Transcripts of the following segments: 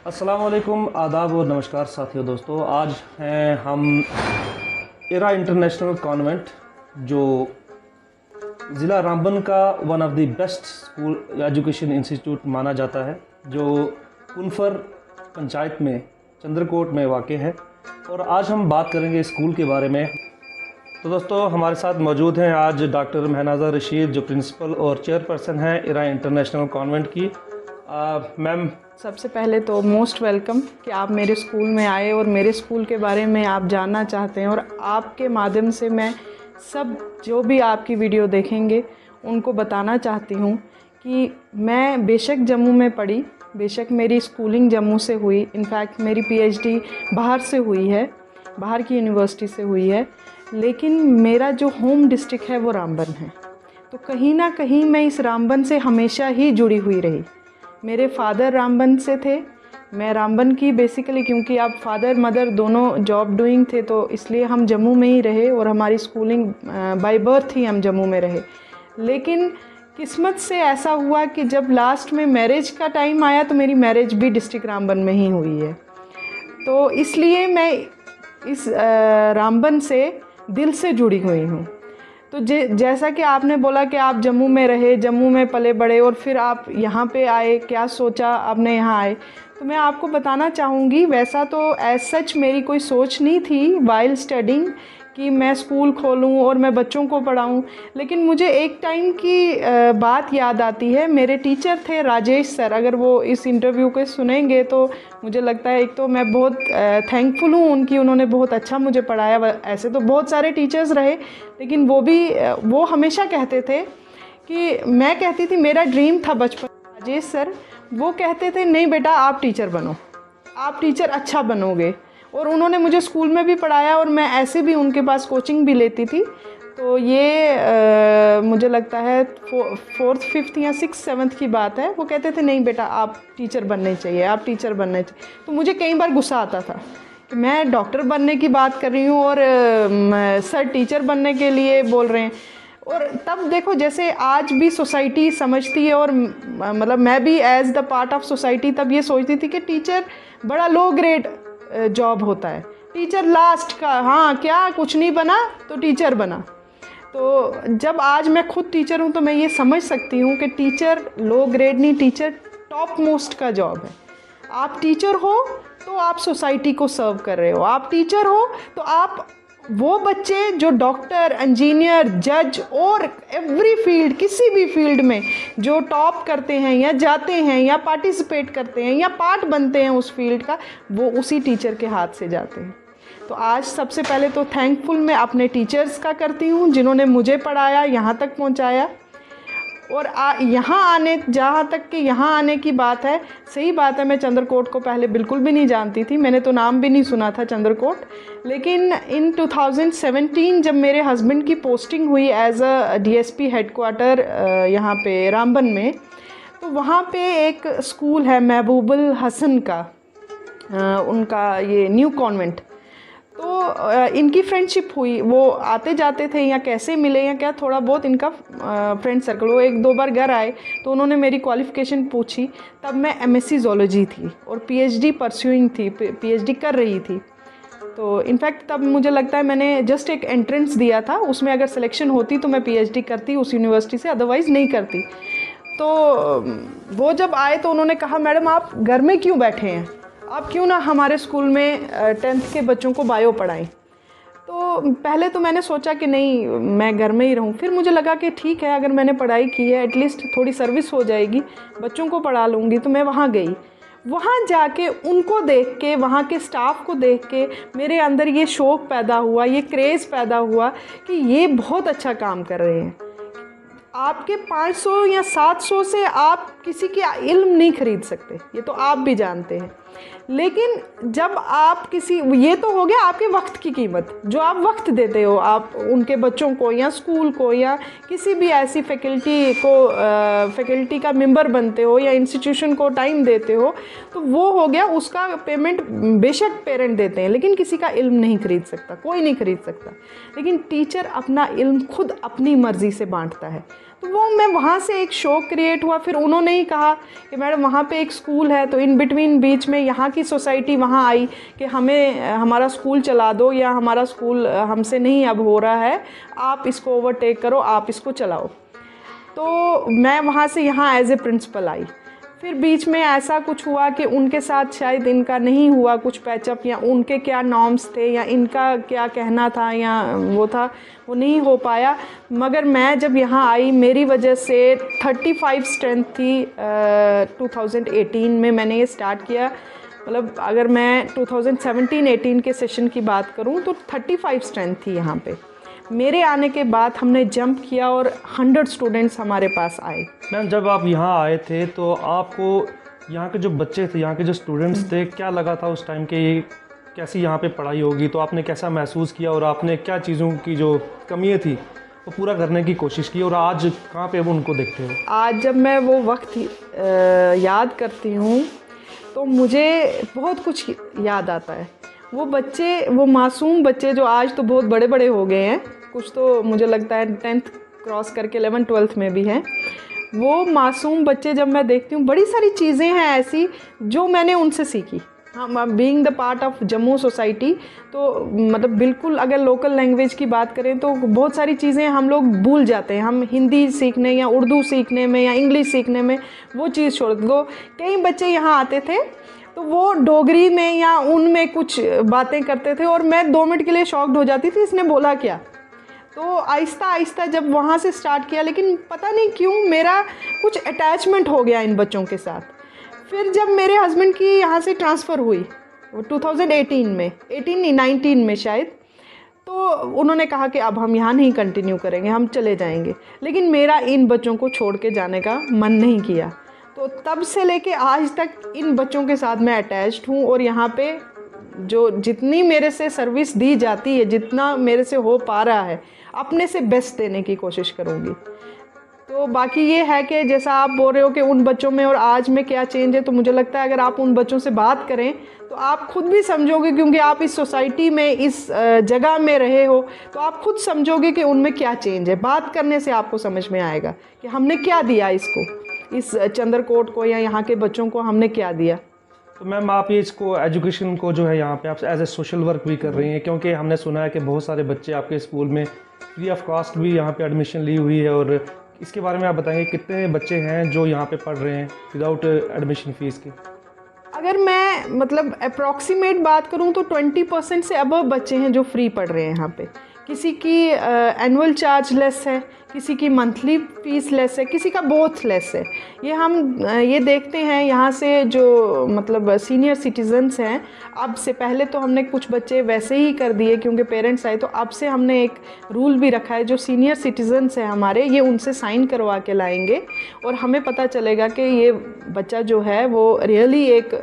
अस्सलाम वालेकुम, आदाब और नमस्कार साथियों दोस्तों। आज हैं हम इरा इंटरनेशनल कॉन्वेंट, जो ज़िला रामबन का one of the best school education institute माना जाता है, जो कुनफर पंचायत में चंद्रकोट में वाक़ है। और आज हम बात करेंगे स्कूल के बारे में। तो दोस्तों, हमारे साथ मौजूद हैं आज डॉक्टर महनाजा रशीद, जो प्रिंसिपल और चेयरपर्सन हैं इरा इंटरनेशनल कॉन्वेंट की। मैम, सबसे पहले तो मोस्ट वेलकम कि आप मेरे स्कूल में आए और मेरे स्कूल के बारे में आप जानना चाहते हैं, और आपके माध्यम से मैं सब जो भी आपकी वीडियो देखेंगे उनको बताना चाहती हूँ कि मैं बेशक जम्मू में पढ़ी, बेशक मेरी स्कूलिंग जम्मू से हुई, इनफैक्ट मेरी पीएचडी बाहर से हुई है, बाहर की यूनिवर्सिटी से हुई है, लेकिन मेरा जो होम डिस्ट्रिक्ट है वो रामबन है। तो कहीं ना कहीं मैं इस रामबन से हमेशा ही जुड़ी हुई रही। मेरे फादर रामबन से थे, मैं रामबन की बेसिकली, क्योंकि आप फादर मदर दोनों जॉब डूइंग थे, तो इसलिए हम जम्मू में ही रहे और हमारी स्कूलिंग बाय बर्थ ही हम जम्मू में रहे। लेकिन किस्मत से ऐसा हुआ कि जब लास्ट में मैरिज का टाइम आया तो मेरी मैरिज भी डिस्ट्रिक्ट रामबन में ही हुई है। तो इसलिए मैं इस रामबन से दिल से जुड़ी हुई हूँ। तो जैसा कि आपने बोला कि आप जम्मू में रहे, जम्मू में पले बड़े और फिर आप यहाँ पे आए, क्या सोचा आपने यहाँ आए, तो मैं आपको बताना चाहूँगी, वैसा तो एज सच मेरी कोई सोच नहीं थी वाइल स्टडिंग कि मैं स्कूल खोलूँ और मैं बच्चों को पढ़ाऊँ। लेकिन मुझे एक टाइम की बात याद आती है। मेरे टीचर थे राजेश सर, अगर वो इस इंटरव्यू को सुनेंगे तो मुझे लगता है, एक तो मैं बहुत थैंकफुल हूँ उनकी, उन्होंने बहुत अच्छा मुझे पढ़ाया। ऐसे तो बहुत सारे टीचर्स रहे, लेकिन वो हमेशा कहते थे कि, मैं कहती थी मेरा ड्रीम था बचपन, राजेश सर वो कहते थे नहीं बेटा आप टीचर बनो, आप टीचर अच्छा बनोगे। और उन्होंने मुझे स्कूल में भी पढ़ाया और मैं ऐसे भी उनके पास कोचिंग भी लेती थी। तो ये मुझे लगता है 4th 5th या 6th 7th की बात है। वो कहते थे नहीं बेटा आप टीचर बनने चाहिए, आप टीचर बनने चाहिए। तो मुझे कई बार गुस्सा आता था कि मैं डॉक्टर बनने की बात कर रही हूँ और सर टीचर बनने के लिए बोल रहे हैं। और तब देखो, जैसे आज भी सोसाइटी समझती है, और मतलब मैं भी as the part of society तब ये सोचती थी कि टीचर बड़ा लो ग्रेड जॉब होता है, टीचर लास्ट का, हाँ क्या कुछ नहीं बना तो टीचर बना। तो जब आज मैं खुद टीचर हूँ तो मैं ये समझ सकती हूँ कि टीचर लो ग्रेड नहीं, टीचर टॉप मोस्ट का जॉब है। आप टीचर हो तो आप सोसाइटी को सर्व कर रहे हो, आप टीचर हो तो आप वो बच्चे जो डॉक्टर, इंजीनियर, जज और एवरी फील्ड, किसी भी फील्ड में जो टॉप करते हैं या जाते हैं या पार्टिसिपेट करते हैं या पार्ट बनते हैं उस फील्ड का, वो उसी टीचर के हाथ से जाते हैं। तो आज सबसे पहले तो थैंकफुल मैं अपने टीचर्स का करती हूँ जिन्होंने मुझे पढ़ाया, यहाँ तक पहुँचाया। और यहाँ आने, जहाँ तक कि यहाँ आने की बात है, सही बात है, मैं चंद्रकोट को पहले बिल्कुल भी नहीं जानती थी, मैंने तो नाम भी नहीं सुना था चंद्रकोट। लेकिन इन 2017 जब मेरे हस्बैंड की पोस्टिंग हुई एज अ डीएसपी हेडक्वार्टर यहाँ पे रामबन में, तो वहाँ पे एक स्कूल है महबूबुल हसन का, उनका ये न्यू कॉन्वेंट। तो इनकी फ्रेंडशिप हुई, वो आते जाते थे या कैसे मिले या क्या, थोड़ा बहुत इनका फ्रेंड सर्कल। वो 1-2 बार घर आए तो उन्होंने मेरी क्वालिफ़िकेशन पूछी। तब मैं एमएससी ज़ूलॉजी थी और पीएचडी परस्यूइंग थी, पीएचडी कर रही थी। तो इनफैक्ट तब मुझे लगता है मैंने जस्ट एक एंट्रेंस दिया था, उसमें अगर सिलेक्शन होती तो मैं पीएचडी करती उस यूनिवर्सिटी से, अदरवाइज़ नहीं करती। तो वो जब आए तो उन्होंने कहा मैडम आप घर में क्यों बैठे हैं, आप क्यों ना हमारे स्कूल में 10th के बच्चों को बायो पढ़ाएं। तो पहले तो मैंने सोचा कि नहीं मैं घर में ही रहूं, फिर मुझे लगा कि ठीक है, अगर मैंने पढ़ाई की है एटलीस्ट थोड़ी सर्विस हो जाएगी, बच्चों को पढ़ा लूँगी। तो मैं वहाँ गई, वहाँ जाके उनको देख के, वहाँ के स्टाफ को देख के मेरे अंदर ये शौक़ पैदा हुआ, ये क्रेज़ पैदा हुआ कि ये बहुत अच्छा काम कर रहे हैं। आपके 500 या 700 से आप किसी की इल्म नहीं खरीद सकते, ये तो आप भी जानते हैं। लेकिन जब आप किसी, ये तो हो गया आपके वक्त की कीमत, जो आप वक्त देते हो आप उनके बच्चों को या स्कूल को या किसी भी ऐसी फैकल्टी का मेंबर बनते हो या इंस्टीट्यूशन को टाइम देते हो, तो वो हो गया, उसका पेमेंट बेशक पेरेंट देते हैं, लेकिन किसी का इल्म नहीं खरीद सकता, कोई नहीं खरीद सकता। लेकिन टीचर अपना इल्म खुद अपनी मर्ज़ी से बांटता है। तो वो मैं वहाँ से एक शौक क्रिएट हुआ। फिर उन्होंने ही कहा कि मैडम वहाँ पे एक स्कूल है, तो इन बिटवीन बीच में यहाँ की सोसाइटी वहाँ आई कि हमें हमारा स्कूल चला दो, या हमारा स्कूल हमसे नहीं अब हो रहा है, आप इसको ओवरटेक करो, आप इसको चलाओ। तो मैं वहाँ से यहाँ एज ए प्रिंसिपल आई। फिर बीच में ऐसा कुछ हुआ कि उनके साथ शायद इनका नहीं हुआ कुछ पैचअप, या उनके क्या नॉर्म्स थे या इनका क्या कहना था या वो था, वो नहीं हो पाया। मगर मैं जब यहाँ आई, मेरी वजह से 35 स्ट्रेंथ थी। 2018 में मैंने ये स्टार्ट किया। मतलब अगर मैं 2017-18 के सेशन की बात करूँ तो 35 स्ट्रेंथ थी यहाँ पे। मेरे आने के बाद हमने जंप किया और 100 स्टूडेंट्स हमारे पास आए। मैम, जब आप यहाँ आए थे तो आपको यहाँ के जो बच्चे थे, यहाँ के जो स्टूडेंट्स थे, क्या लगा था उस टाइम कि कैसी यहाँ पे पढ़ाई होगी? तो आपने कैसा महसूस किया और आपने क्या चीज़ों की जो कमियाँ थी वो पूरा करने की कोशिश की, और आज कहाँ पे वो उनको देखते हो? आज जब मैं वो वक्त याद करती हूँ तो मुझे बहुत कुछ याद आता है। वो बच्चे, वो मासूम बच्चे जो आज तो बहुत बड़े बड़े हो गए हैं, कुछ तो मुझे लगता है 10th क्रॉस करके 11th-12th में भी हैं, वो मासूम बच्चे जब मैं देखती हूँ, बड़ी सारी चीज़ें हैं ऐसी जो मैंने उनसे सीखी। हम being the part of Jammu society, तो मतलब बिल्कुल अगर लोकल लैंग्वेज की बात करें तो बहुत सारी चीज़ें हम लोग भूल जाते हैं। हम हिंदी सीखने या उर्दू सीखने में या इंग्लिश सीखने में वो चीज़ छोड़ दो। कई बच्चे यहाँ आते थे तो वो डोगरी में या उनमें कुछ बातें करते थे और मैं 2 मिनट के लिए शॉक्ड हो जाती थी, इसने बोला क्या। तो आहिस्ता आहिस्ता जब वहाँ से स्टार्ट किया, लेकिन पता नहीं क्यों मेरा कुछ अटैचमेंट हो गया इन बच्चों के साथ। फिर जब मेरे हस्बैंड की यहाँ से ट्रांसफ़र हुई 2018 में, 18 नहीं 19 में शायद, तो उन्होंने कहा कि अब हम यहाँ नहीं कंटिन्यू करेंगे, हम चले जाएंगे। लेकिन मेरा इन बच्चों को छोड़ के जाने का मन नहीं किया। तो तब से लेके आज तक इन बच्चों के साथ मैं अटैच्ड हूँ, और यहाँ पे जो जितनी मेरे से सर्विस दी जाती है, जितना मेरे से हो पा रहा है, अपने से बेस्ट देने की कोशिश करूँगी। तो बाकी ये है कि जैसा आप बोल रहे हो कि उन बच्चों में और आज में क्या चेंज है, तो मुझे लगता है अगर आप उन बच्चों से बात करें तो आप खुद भी समझोगे, क्योंकि आप इस सोसाइटी में, इस जगह में रहे हो, तो आप खुद समझोगे कि उनमें क्या चेंज है। बात करने से आपको समझ में आएगा कि हमने क्या दिया इसको, इस चंद्रकोट को या यहाँ के बच्चों को हमने क्या दिया। तो मैम, आप ये इसको एजुकेशन को जो है यहाँ पे आप एज ए सोशल वर्क भी कर रही हैं, क्योंकि हमने सुना है कि बहुत सारे बच्चे आपके स्कूल में फ्री ऑफ कॉस्ट भी यहाँ पे एडमिशन ली हुई है, और इसके बारे में आप बताएंगे कितने बच्चे हैं जो यहाँ पे पढ़ रहे हैं विदाउट एडमिशन फ़ीस के? अगर मैं मतलब अप्रॉक्सीमेट बात करूँ तो 20% से अबव बच्चे हैं जो फ्री पढ़ रहे हैं यहाँ पे। किसी की एनुअल चार्ज लेस है, किसी की मंथली फ़ीस लेस है, किसी का बोथ लेस है। ये हम ये देखते हैं यहाँ से जो मतलब सीनियर सिटीजन्स हैं, अब से पहले तो हमने कुछ बच्चे वैसे ही कर दिए क्योंकि पेरेंट्स आए, तो अब से हमने एक रूल भी रखा है, जो सीनियर सिटीजन्स हैं हमारे, ये उनसे साइन करवा के लाएंगे और हमें पता चलेगा कि ये बच्चा जो है वो रियली एक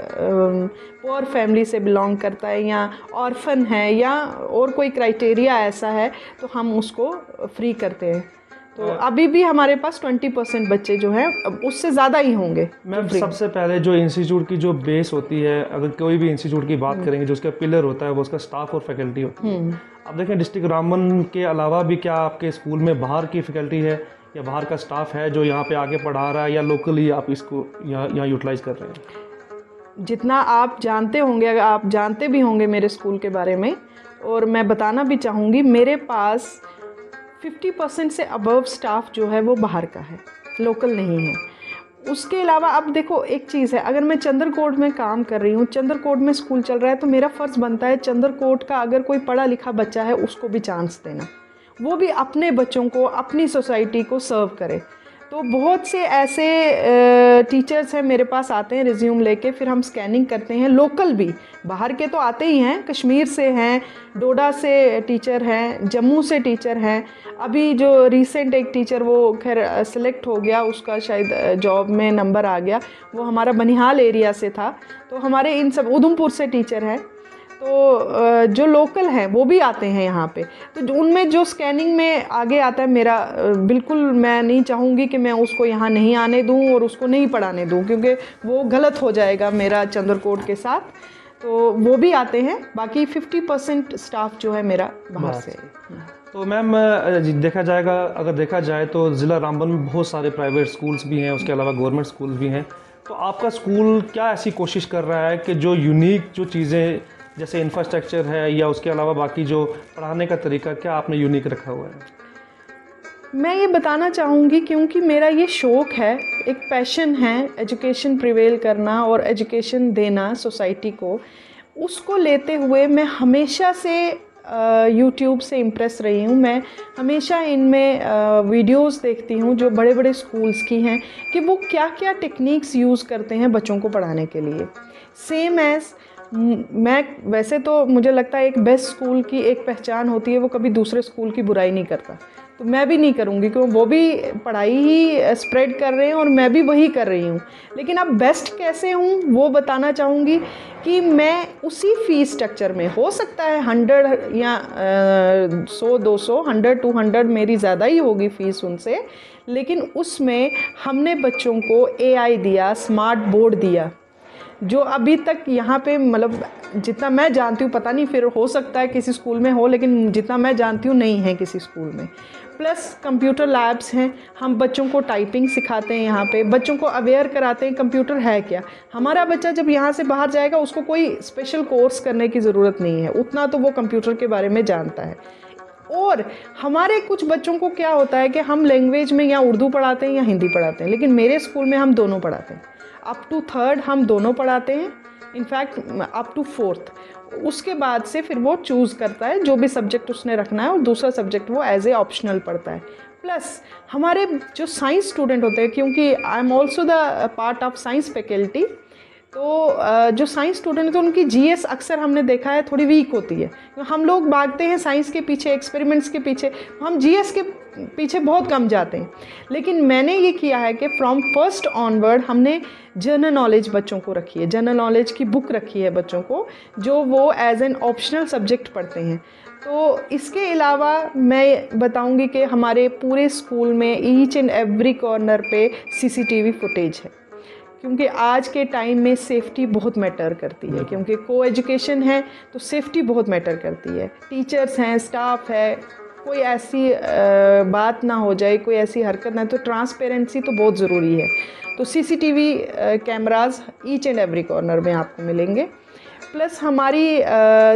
पुअर फैमिली से बिलोंग करता है या ऑर्फन है या और कोई क्राइटेरिया ऐसा है, तो हम उसको फ्री करते हैं। तो अभी भी हमारे पास 20% बच्चे जो हैं, उससे ज़्यादा ही होंगे। मैम, सबसे पहले जो इंस्टीट्यूट की जो बेस होती है, अगर कोई भी इंस्टीट्यूट की बात करेंगे, जो उसका पिलर होता है वो उसका स्टाफ और फैकल्टी होती है। अब देखें, डिस्ट्रिक्ट रामबन के अलावा भी क्या आपके स्कूल में बाहर की फैकल्टी है या बाहर का स्टाफ है जो यहाँ पे आके पढ़ा रहा है, या लोकली आप इसको यहाँ यूटिलाइज़ कर रहे हैं? जितना आप जानते होंगे, अगर आप जानते भी होंगे मेरे स्कूल के बारे में, और मैं बताना भी चाहूँगी, मेरे पास 50% से अबव स्टाफ जो है वो बाहर का है, लोकल नहीं है। उसके अलावा अब देखो एक चीज़ है, अगर मैं चंद्रकोट में काम कर रही हूँ, चंद्रकोट में स्कूल चल रहा है, तो मेरा फ़र्ज़ बनता है चंद्रकोट का अगर कोई पढ़ा लिखा बच्चा है उसको भी चांस देना, वो भी अपने बच्चों को, अपनी सोसाइटी को सर्व करे। तो बहुत से ऐसे टीचर्स हैं मेरे पास आते हैं रिज्यूम लेके, फिर हम स्कैनिंग करते हैं। लोकल भी, बाहर के तो आते ही हैं, कश्मीर से हैं, डोडा से टीचर हैं, जम्मू से टीचर हैं। अभी जो रिसेंट एक टीचर वो खैर सेलेक्ट हो गया, उसका शायद जॉब में नंबर आ गया, वो हमारा बनिहाल एरिया से था। तो हमारे इन सब उधमपुर से टीचर हैं, तो जो लोकल हैं वो भी आते हैं यहाँ पे। तो उनमें जो स्कैनिंग में आगे आता है मेरा, बिल्कुल मैं नहीं चाहूँगी कि मैं उसको यहाँ नहीं आने दूँ और उसको नहीं पढ़ाने दूँ, क्योंकि वो गलत हो जाएगा मेरा चंद्रकोट के साथ। तो वो भी आते हैं, बाकी 50% स्टाफ जो है मेरा बाहर से है। तो मैम अगर देखा जाए तो ज़िला रामबन में बहुत सारे प्राइवेट स्कूल्स भी हैं, उसके अलावा गवर्नमेंट स्कूल भी हैं। तो आपका स्कूल क्या ऐसी कोशिश कर रहा है कि जो यूनिक जो चीज़ें जैसे इंफ्रास्ट्रक्चर है या उसके अलावा बाकी जो पढ़ाने का तरीका, क्या आपने यूनिक रखा हुआ है? मैं ये बताना चाहूँगी, क्योंकि मेरा ये शौक़ है, एक पैशन है एजुकेशन प्रिवेल करना और एजुकेशन देना सोसाइटी को, उसको लेते हुए मैं हमेशा से यूट्यूब से इम्प्रेस रही हूँ। मैं हमेशा इनमें वीडियोस देखती हूँ जो बड़े बड़े स्कूल्स की हैं, कि वो क्या क्या टेक्निक्स यूज़ करते हैं बच्चों को पढ़ाने के लिए। सेम एज़ मैं, वैसे तो मुझे लगता है एक बेस्ट स्कूल की एक पहचान होती है, वो कभी दूसरे स्कूल की बुराई नहीं करता, तो मैं भी नहीं करूँगी, क्योंकि वो भी पढ़ाई ही स्प्रेड कर रहे हैं और मैं भी वही कर रही हूँ। लेकिन अब बेस्ट कैसे हूँ वो बताना चाहूँगी, कि मैं उसी फ़ीस स्ट्रक्चर में, हो सकता है 100 या 100 200 100 200 मेरी ज़्यादा ही होगी फ़ीस उनसे, लेकिन उसमें हमने बच्चों को AI दिया, स्मार्ट बोर्ड दिया, जो अभी तक यहाँ पे मतलब जितना मैं जानती हूँ, पता नहीं फिर हो सकता है किसी स्कूल में हो, लेकिन जितना मैं जानती हूँ नहीं है किसी स्कूल में। प्लस कंप्यूटर लैब्स हैं, हम बच्चों को टाइपिंग सिखाते हैं, यहाँ पे बच्चों को अवेयर कराते हैं कंप्यूटर है क्या। हमारा बच्चा जब यहाँ से बाहर जाएगा उसको कोई स्पेशल कोर्स करने की ज़रूरत नहीं है, उतना तो वो कंप्यूटर के बारे में जानता है। और हमारे कुछ बच्चों को क्या होता है कि हम लैंग्वेज में या उर्दू पढ़ाते हैं या हिंदी पढ़ाते हैं, लेकिन मेरे स्कूल में हम दोनों पढ़ाते हैं, अप टू 3rd हम दोनों पढ़ाते हैं, इनफैक्ट अप टू 4th। उसके बाद से फिर वो चूज़ करता है जो भी सब्जेक्ट उसने रखना है, और दूसरा सब्जेक्ट वो एज ए ऑप्शनल पढ़ता है। प्लस हमारे जो साइंस स्टूडेंट होते हैं, क्योंकि I am also the part of science faculty, तो जो साइंस स्टूडेंट हैं उनकी GS अक्सर हमने देखा है थोड़ी वीक होती है। हम लोग भागते हैं साइंस के पीछे, एक्सपेरिमेंट्स के पीछे, हम GS के पीछे बहुत कम जाते हैं। लेकिन मैंने ये किया है कि फ्रॉम 1st ऑनवर्ड हमने जनरल नॉलेज बच्चों को रखी है, जनरल नॉलेज की बुक रखी है बच्चों को, जो वो एज एन ऑप्शनल सब्जेक्ट पढ़ते हैं। तो इसके अलावा मैं बताऊंगी कि हमारे पूरे स्कूल में ईच एंड एवरी कॉर्नर पे CCTV फुटेज है, क्योंकि आज के टाइम में सेफ्टी बहुत मैटर करती है, क्योंकि को एजुकेशन है तो सेफ्टी बहुत मैटर करती है। टीचर्स हैं, स्टाफ है, कोई ऐसी बात ना हो जाए, कोई ऐसी हरकत ना, तो ट्रांसपेरेंसी तो बहुत ज़रूरी है। तो CCTV cameras each and every corner में आपको मिलेंगे। प्लस हमारी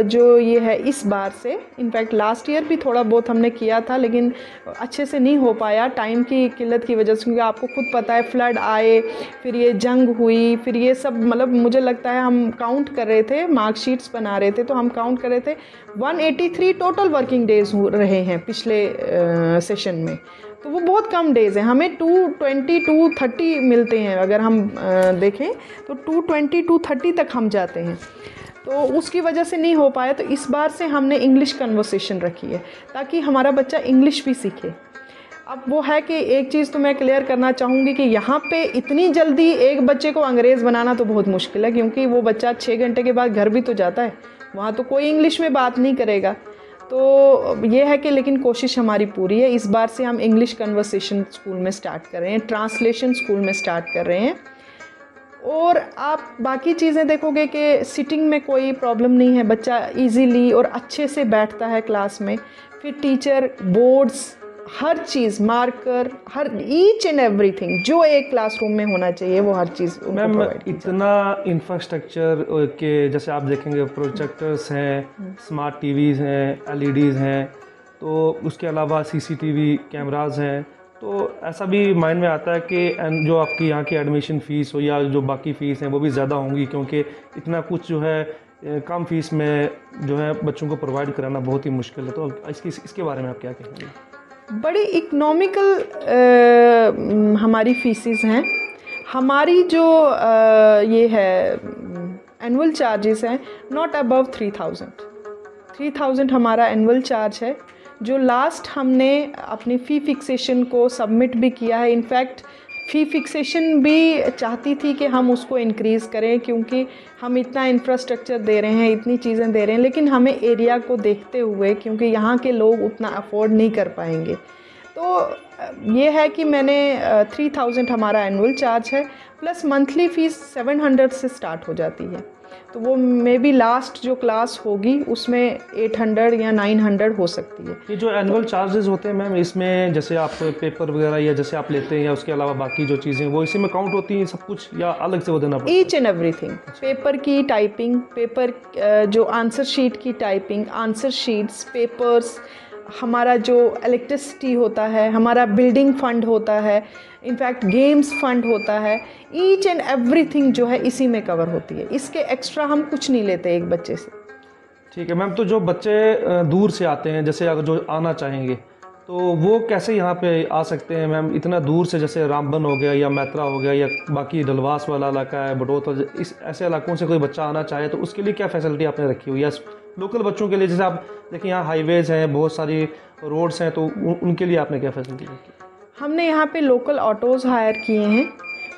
जो ये है इस बार से, इनफैक्ट लास्ट ईयर भी थोड़ा बहुत हमने किया था, लेकिन अच्छे से नहीं हो पाया टाइम की किल्लत की वजह से, क्योंकि आपको खुद पता है फ्लड आए, फिर ये जंग हुई, फिर ये सब, मतलब मुझे लगता है हम काउंट कर रहे थे, मार्कशीट्स बना रहे थे, तो हम काउंट कर रहे थे 183 टोटल वर्किंग डेज़ हो रहे हैं पिछले सेशन में। तो वो बहुत कम डेज़ हैं, हमें 220 230 मिलते हैं, अगर हम देखें तो 220 230 तक हम जाते हैं। तो उसकी वजह से नहीं हो पाया। तो इस बार से हमने इंग्लिश कन्वर्सेशन रखी है, ताकि हमारा बच्चा इंग्लिश भी सीखे। अब वो है कि एक चीज़ तो मैं क्लियर करना चाहूँगी कि यहाँ पे इतनी जल्दी एक बच्चे को अंग्रेज़ बनाना तो बहुत मुश्किल है, क्योंकि वो बच्चा 6 घंटे के बाद घर भी तो जाता है, वहाँ तो कोई इंग्लिश में बात नहीं करेगा। तो ये है कि लेकिन कोशिश हमारी पूरी है। इस बार से हम इंग्लिश कन्वर्सेशन स्कूल में स्टार्ट कर रहे हैं, ट्रांसलेशन स्कूल में स्टार्ट कर रहे हैं। और आप बाकी चीज़ें देखोगे कि सिटिंग में कोई प्रॉब्लम नहीं है, बच्चा इजीली और अच्छे से बैठता है क्लास में। फिर teacher, boards, her cheese, marker, her each and everything जो एक क्लासरूम में होना चाहिए वो हर चीज़ मैम इतना इंफ्रास्ट्रक्चर के, जैसे आप देखेंगे प्रोजेक्टर्स हैं, स्मार्ट टीवीज़ हैं, LEDs हैं, तो उसके अलावा CCTV कैमरास हैं, तो ऐसा भी माइंड में आता है कि जो आपकी यहाँ की एडमिशन फ़ीस हो या जो बाकी फ़ीस हैं वो भी ज़्यादा होंगी, क्योंकि इतना कुछ जो है कम फीस में जो है बच्चों को प्रोवाइड कराना बहुत ही मुश्किल है। तो इसके बारे में आप क्या कहेंगे? बड़ी इकोनॉमिकल हमारी फीसिस हैं। हमारी जो ये है एनुअल चार्जेस हैं नॉट अबव 3000 हमारा एनुअल चार्ज है, जो लास्ट हमने अपनी फ़ी फिक्सेशन को सबमिट भी किया है। इनफैक्ट फ़ी फिक्सेशन भी चाहती थी कि हम उसको इंक्रीज़ करें, क्योंकि हम इतना इंफ्रास्ट्रक्चर दे रहे हैं, इतनी चीज़ें दे रहे हैं, लेकिन हमें एरिया को देखते हुए, क्योंकि यहाँ के लोग उतना अफोर्ड नहीं कर पाएंगे, तो ये है कि मैंने 3000 हमारा एनुअल चार्ज है, प्लस मंथली फ़ीस 700 से स्टार्ट हो जाती है। तो वो मे बी लास्ट जो क्लास होगी उसमें 800 या 900 हो सकती है। ये जो एनुअल चार्जेस होते हैं मैम, इसमें जैसे आप पेपर वगैरह या जैसे आप लेते हैं या उसके अलावा बाकी जो चीज़ें वो इसी में काउंट होती हैं सब कुछ, या अलग से वो देना पड़ता है? ईच एंड एवरीथिंग, पेपर की टाइपिंग, पेपर जो आंसर शीट की टाइपिंग, आंसर शीट्स, पेपर्स, हमारा जो इलेक्ट्रिसिटी होता है, हमारा बिल्डिंग फंड होता है, इनफैक्ट गेम्स फंड होता है, ईच एंड एवरीथिंग जो है इसी में कवर होती है। इसके एक्स्ट्रा हम कुछ नहीं लेते एक बच्चे से। ठीक है मैम। तो जो बच्चे दूर से आते हैं, जैसे अगर जो आना चाहेंगे तो वो कैसे यहाँ पे आ सकते हैं मैम? इतना दूर से, जैसे रामबन हो गया या मैत्रा हो गया या बाकी डलवास वाला इलाका है, बडोत, इस ऐसे इलाकों से कोई बच्चा आना चाहे तो उसके लिए क्या फैसिलिटी आपने रखी हुई है? लोकल बच्चों के लिए जैसे आप देखिए यहाँ हाईवेज़ हैं, बहुत सारी रोड्स हैं, तो उनके लिए आपने क्या फैसिलिटी रखी? हमने यहाँ पे लोकल ऑटोज़ हायर किए हैं।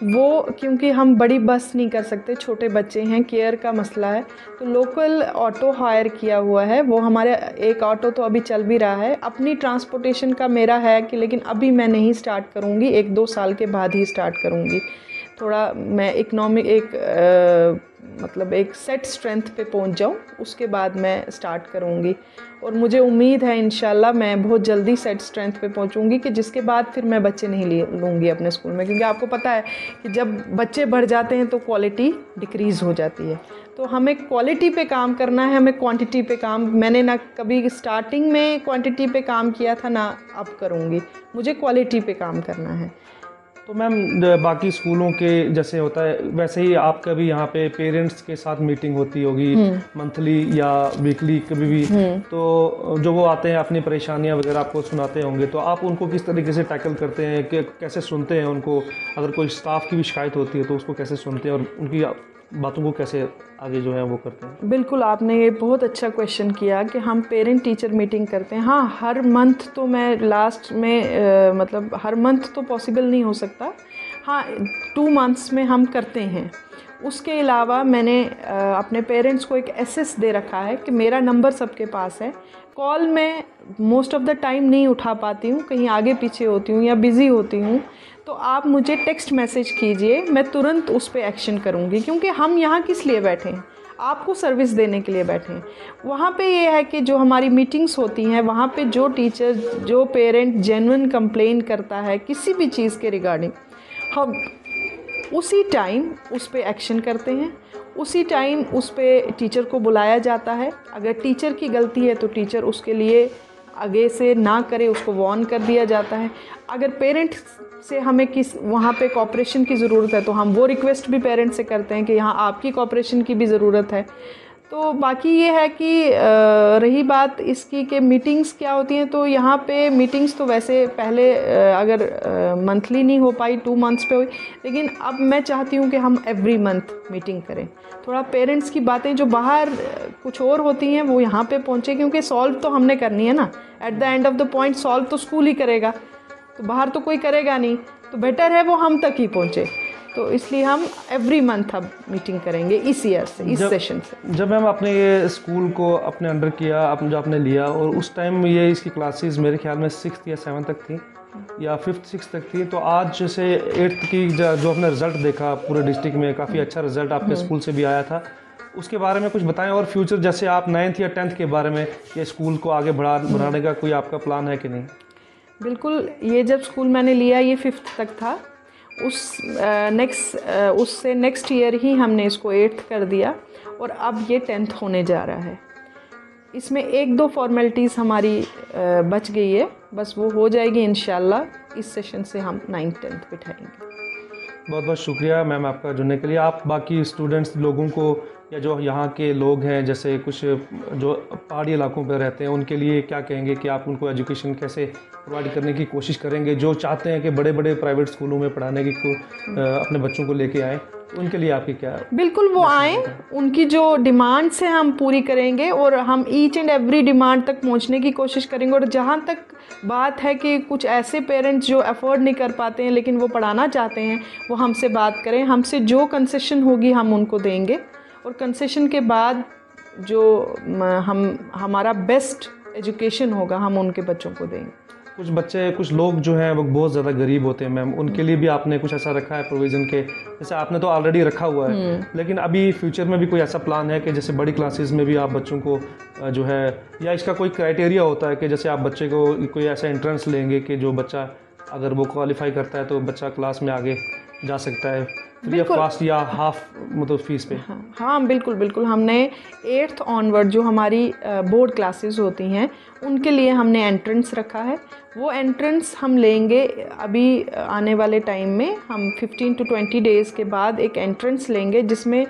वो क्योंकि हम बड़ी बस नहीं कर सकते, छोटे बच्चे हैं, केयर का मसला है, तो लोकल ऑटो हायर किया हुआ है। वो हमारे एक ऑटो तो अभी चल भी रहा है। अपनी ट्रांसपोर्टेशन का मेरा है कि लेकिन अभी मैं नहीं स्टार्ट करूँगी, 1-2 साल के बाद ही स्टार्ट करूँगी। थोड़ा मैं इकनॉमिक मतलब एक सेट स्ट्रेंथ पे पहुंच जाऊं, उसके बाद मैं स्टार्ट करूंगी। और मुझे उम्मीद है इंशाल्लाह मैं बहुत जल्दी सेट स्ट्रेंथ पे पहुंचूंगी कि जिसके बाद फिर मैं बच्चे नहीं लूँगी अपने स्कूल में, क्योंकि आपको पता है कि जब बच्चे बढ़ जाते हैं तो क्वालिटी डिक्रीज़ हो जाती है। तो हमें क्वालिटी पे काम करना है, हमें क्वांटिटी पे काम, मैंने ना कभी स्टार्टिंग में क्वांटिटी पे काम किया था ना अब करूँगी, मुझे क्वालिटी पे काम करना है। तो मैम बाकी स्कूलों के जैसे होता है वैसे ही आपका भी यहाँ पे पेरेंट्स के साथ मीटिंग होती होगी मंथली या वीकली कभी भी, तो जो वो आते हैं अपनी परेशानियाँ वगैरह आपको सुनाते होंगे, तो आप उनको किस तरीके से टैकल करते हैं, कि कैसे सुनते हैं उनको? अगर कोई स्टाफ की भी शिकायत होती है तो उसको कैसे सुनते हैं और उनकी बातों को कैसे आगे जो है वो करते हैं? बिल्कुल, आपने ये बहुत अच्छा क्वेश्चन किया कि हम पेरेंट टीचर मीटिंग करते हैं। हाँ, हर मंथ तो मैं लास्ट में मतलब हर मंथ तो पॉसिबल नहीं हो सकता, हाँ 2 मंथ्स में हम करते हैं। उसके अलावा मैंने अपने पेरेंट्स को एक एसएस दे रखा है कि मेरा नंबर सबके पास है। कॉल मैं मोस्ट ऑफ द टाइम नहीं उठा पाती हूँ, कहीं आगे पीछे होती हूँ या बिज़ी होती हूँ, तो आप मुझे टेक्स्ट मैसेज कीजिए, मैं तुरंत उस पर एक्शन करूँगी। क्योंकि हम यहाँ किस लिए बैठे हैं? आपको सर्विस देने के लिए बैठे हैं। वहाँ पे ये है कि जो हमारी मीटिंग्स होती हैं वहाँ पे जो टीचर, जो पेरेंट जेन्युइन कंप्लेन करता है किसी भी चीज़ के रिगार्डिंग, हम उसी टाइम उस पर एक्शन करते हैं, उसी टाइम उस पर टीचर को बुलाया जाता है। अगर टीचर की गलती है तो टीचर उसके लिए आगे से ना करे, उसको वार्न कर दिया जाता है। अगर पेरेंट से हमें वहाँ पे कोऑपरेशन की ज़रूरत है तो हम वो रिक्वेस्ट भी पेरेंट से करते हैं कि यहाँ आपकी कोऑपरेशन की भी ज़रूरत है। तो बाकी ये है कि रही बात इसकी कि मीटिंग्स क्या होती हैं, तो यहाँ पे मीटिंग्स तो वैसे पहले अगर मंथली नहीं हो पाई 2 मंथ्स पे हुई, लेकिन अब मैं चाहती हूँ कि हम एवरी मंथ मीटिंग करें। थोड़ा पेरेंट्स की बातें जो बाहर कुछ और होती हैं वो यहाँ पे पहुँचे, क्योंकि सॉल्व तो हमने करनी है ना। At the end of the point solve तो स्कूल ही करेगा, तो बाहर तो कोई करेगा नहीं, तो बेटर है वो हम तक ही पहुँचे। तो इसलिए हम एवरी मंथ अब मीटिंग करेंगे इस ईयर से, इस सेशन से। जब मैम आपने ये स्कूल को अपने अंडर किया, जो आपने लिया, और उस टाइम ये इसकी क्लासेस मेरे ख्याल में 6th या 7th तक थी या 5th 6th तक थी, तो आज जैसे 8th की जो आपने रिज़ल्ट देखा पूरे डिस्ट्रिक्ट में, काफ़ी अच्छा रिज़ल्ट आपके स्कूल से भी आया था, उसके बारे में कुछ बताएं। और फ्यूचर जैसे आप 9th या 10th के बारे में, ये स्कूल को आगे बढ़ाने का कोई आपका प्लान है कि नहीं? बिल्कुल, ये जब स्कूल मैंने लिया ये 5th तक था, उससे नेक्स्ट ईयर ही हमने इसको 8th कर दिया और अब ये 10th होने जा रहा है। इसमें 1-2 फॉर्मेलिटीज़ हमारी बच गई है, बस वो हो जाएगी इंशाल्लाह। इस सेशन से हम 9th 10th बिठाएंगे। बहुत बहुत शुक्रिया मैम आपका जुड़ने के लिए। आप बाकी स्टूडेंट्स लोगों को या जो यहाँ के लोग हैं, जैसे कुछ जो पहाड़ी इलाकों पर रहते हैं, उनके लिए क्या कहेंगे कि आप उनको एजुकेशन कैसे प्रोवाइड करने की कोशिश करेंगे, जो चाहते हैं कि बड़े बड़े प्राइवेट स्कूलों में पढ़ाने की अपने बच्चों को लेके आएँ, उनके लिए आपकी क्या? बिल्कुल वो आएँ, उनकी जो डिमांड्स हैं हम पूरी करेंगे और हम ईच एंड एवरी डिमांड तक पहुंचने की कोशिश करेंगे। और जहां तक बात है कि कुछ ऐसे पेरेंट्स जो अफोर्ड नहीं कर पाते हैं लेकिन वो पढ़ाना चाहते हैं, वो हमसे बात करें, हमसे जो कंसेशन होगी हम उनको देंगे। और कंसेशन के बाद जो हमारा बेस्ट एजुकेशन होगा हम उनके बच्चों को देंगे। कुछ बच्चे, कुछ लोग जो हैं वो बहुत ज़्यादा गरीब होते हैं मैम, उनके लिए भी आपने कुछ ऐसा रखा है प्रोविज़न के? जैसे आपने तो ऑलरेडी रखा हुआ है, लेकिन अभी फ्यूचर में भी कोई ऐसा प्लान है कि जैसे बड़ी क्लासेस में भी आप बच्चों को जो है, या इसका कोई क्राइटेरिया होता है कि जैसे आप बच्चे को कोई ऐसा एंट्रेंस लेंगे कि जो बच्चा अगर वो क्वालिफाई करता है तो बच्चा क्लास में आगे जा सकता है फ्री ऑफ कॉस्ट या हाफ मतलब फीस पे? हाँ बिल्कुल बिल्कुल। हमने 8th ऑनवर्ड जो हमारी बोर्ड क्लासेस होती हैं उनके लिए हमने एंट्रेंस रखा है। वो एंट्रेंस हम लेंगे अभी आने वाले टाइम में, हम 15 to 20 डेज़ के बाद एक एंट्रेंस लेंगे जिसमें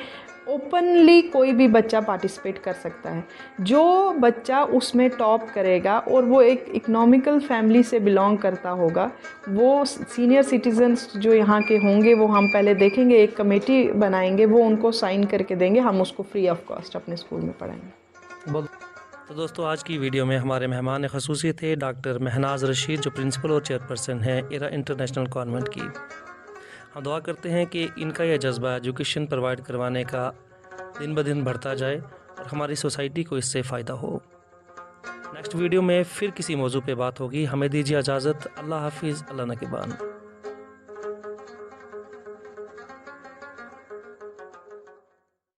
ओपनली कोई भी बच्चा पार्टिसिपेट कर सकता है। जो बच्चा उसमें टॉप करेगा और वो एक इकोनॉमिकल फैमिली से बिलोंग करता होगा, वो सीनियर सिटीजन्स जो यहाँ के होंगे वो हम पहले देखेंगे, एक कमेटी बनाएंगे, वो उनको साइन करके देंगे, हम उसको फ्री ऑफ कॉस्ट अपने स्कूल में पढ़ाएंगे। तो दोस्तों आज की वीडियो में हमारे मेहमान ख़ुसूसी थे डॉक्टर महनाज रशीद, जो प्रिंसिपल और चेयरपर्सन हैं एरा इंटरनेशनल कॉन्वेंट की। हम दुआ करते हैं कि इनका यह जज्बा एजुकेशन प्रोवाइड करवाने का दिन ब दिन बढ़ता जाए और हमारी सोसाइटी को इससे फ़ायदा हो। नेक्स्ट वीडियो में फिर किसी मौजू पे बात होगी। हमें दीजिए इजाज़त। अल्लाह हाफिज़, अल्लाह नगहबान।